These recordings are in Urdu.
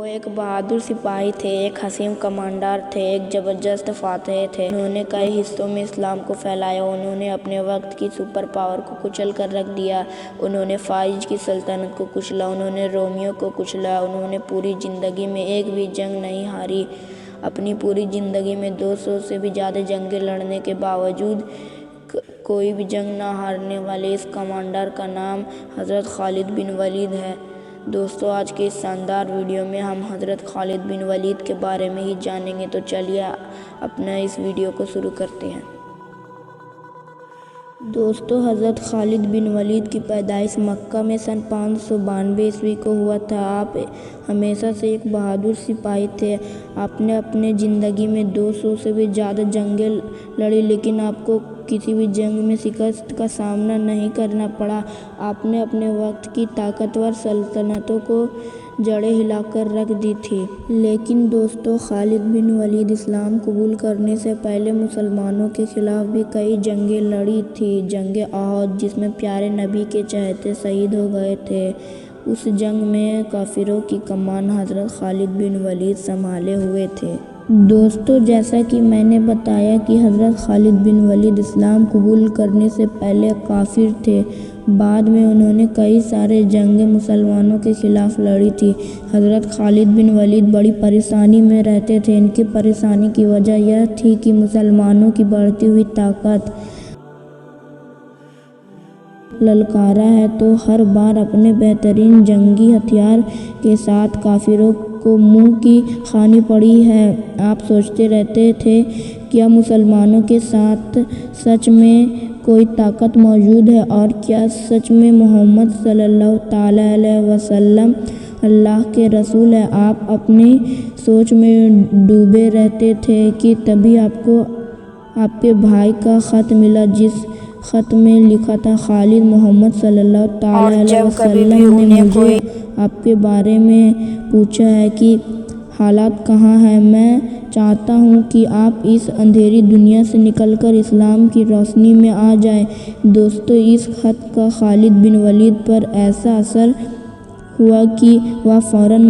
ایک بہادر سپاہی تھے، ایک حسین کمانڈر تھے، ایک زبردست فاتح تھے۔ انہوں نے کئی حصوں میں اسلام کو پھیلایا، انہوں نے اپنے وقت کی سپر پاور کو کچل کر رکھ دیا، انہوں نے فارس کی سلطنت کو کچلا، انہوں نے رومیوں کو کچلا، انہوں نے پوری زندگی میں ایک بھی جنگ نہیں ہاری۔ اپنی پوری زندگی میں 200 سے بھی زیادہ جنگیں لڑنے کے باوجود کوئی بھی جنگ نہ ہارنے والے اس کمانڈر کا نام حضرت خالد بن ولید ہے۔ دوستو، آج کے اس شاندار ویڈیو میں ہم حضرت خالد بن ولید کے بارے میں ہی جانیں گے، تو چلیے اپنا اس ویڈیو کو شروع کرتے ہیں۔ دوستو، حضرت خالد بن ولید کی پیدائش مکہ میں سن 592 کو ہوا تھا۔ آپ ہمیشہ سے ایک بہادر سپاہی تھے۔ آپ نے اپنے زندگی میں 200 سے بھی زیادہ جنگیں لڑی، لیکن آپ کو کسی بھی جنگ میں شکست کا سامنا نہیں کرنا پڑا۔ آپ نے اپنے وقت کی طاقتور سلطنتوں کو جڑیں ہلا کر رکھ دی تھی۔ لیکن دوستو، خالد بن ولید اسلام قبول کرنے سے پہلے مسلمانوں کے خلاف بھی کئی جنگیں لڑی تھی۔ جنگ احد، جس میں پیارے نبی کے چہیتے شہید ہو گئے تھے، اس جنگ میں کافروں کی کمان حضرت خالد بن ولید سنبھالے ہوئے تھے۔ دوستو، جیسا کہ میں نے بتایا کہ حضرت خالد بن ولید اسلام قبول کرنے سے پہلے کافر تھے۔ بعد میں انہوں نے کئی سارے جنگیں مسلمانوں کے خلاف لڑی تھی۔ حضرت خالد بن ولید بڑی پریشانی میں رہتے تھے۔ ان کی پریشانی کی وجہ یہ تھی کہ مسلمانوں کی بڑھتی ہوئی طاقت للکارا ہے، تو ہر بار اپنے بہترین جنگی ہتھیار کے ساتھ کافروں کو منہ کی کھانی پڑی ہے۔ آپ سوچتے رہتے تھے، کیا مسلمانوں کے ساتھ سچ میں کوئی طاقت موجود ہے، اور کیا سچ میں محمد صلی اللہ تعالیٰ علیہ وسلم اللہ کے رسول ہیں؟ آپ اپنی سوچ میں ڈوبے رہتے تھے کہ تبھی آپ کو آپ کے بھائی کا خط ملا، جس خط میں لکھا تھا، خالد، محمد صلی اللہ تعالیٰ علیہ وسلم نے مجھے آپ کے بارے میں پوچھا ہے کہ حالات کہاں ہیں۔ میں چاہتا ہوں کہ آپ اس اندھیری دنیا سے نکل کر اسلام کی روشنی میں آ جائیں۔ دوستو، اس خط کا خالد بن ولید پر ایسا اثر ہوا کہ وہ فوراً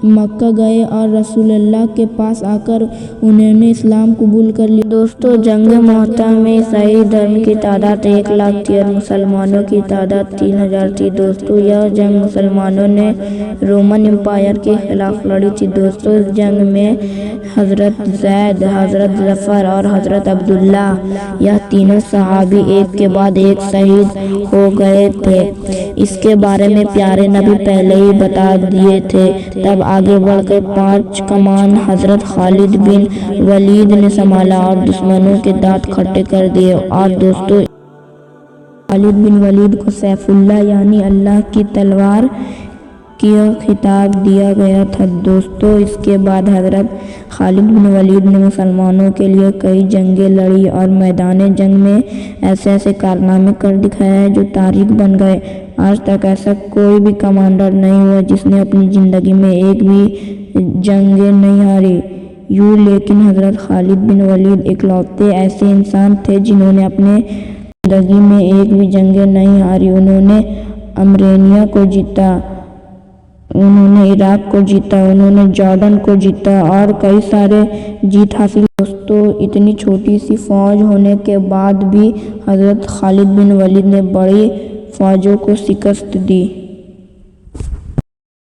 مکہ گئے اور رسول اللہ کے پاس آ کر انہوں نے اسلام قبول کر لیا۔ دوستو، جنگ مؤتہ میں عیسائی دھرم کی تعداد 1 لاکھ تھی اور مسلمانوں کی تعداد 3000 تھی۔ دوستو، یہ جنگ مسلمانوں نے رومن امپائر کے خلاف لڑی تھی۔ دوستو، اس جنگ میں حضرت زید، حضرت ظفر اور حضرت عبداللہ، یہ تینوں صحابی ایک کے بعد ایک شہید ہو گئے تھے۔ اس کے بارے میں پیارے نبی پہلے ہی بتا دیے تھے۔ تب آگے بڑھ کر 5 کمان حضرت خالد بن ولید نے سنبھالا اور دشمنوں کے دانت کھٹے کر دیے۔ اور دوستو، خالد بن ولید کو سیف اللہ یعنی اللہ کی تلوار کا خطاب دیا گیا تھا۔ دوستو، اس کے بعد حضرت خالد بن ولید نے مسلمانوں کے لیے کئی جنگیں لڑی اور میدان جنگ میں ایسے کارنامے کر دکھائے جو تاریخ بن گئے۔ آج تک ایسا کوئی بھی کمانڈر نہیں ہوا جس نے اپنی زندگی میں ایک بھی جنگ نہیں ہاری۔ لیکن حضرت خالد بن ولید اکلوتے ایسے انسان تھے جنہوں نے اپنے زندگی میں ایک بھی جنگ نہیں ہاری۔ انہوں نے آرمینیا کو جیتا، انہوں نے عراق کو جیتا، انہوں نے جارڈن کو جیتا اور کئی سارے جیت حاصل۔ دوستو، اتنی چھوٹی سی فوج ہونے کے بعد بھی حضرت خالد بن ولید نے بڑی فوجوں کو شکست دی۔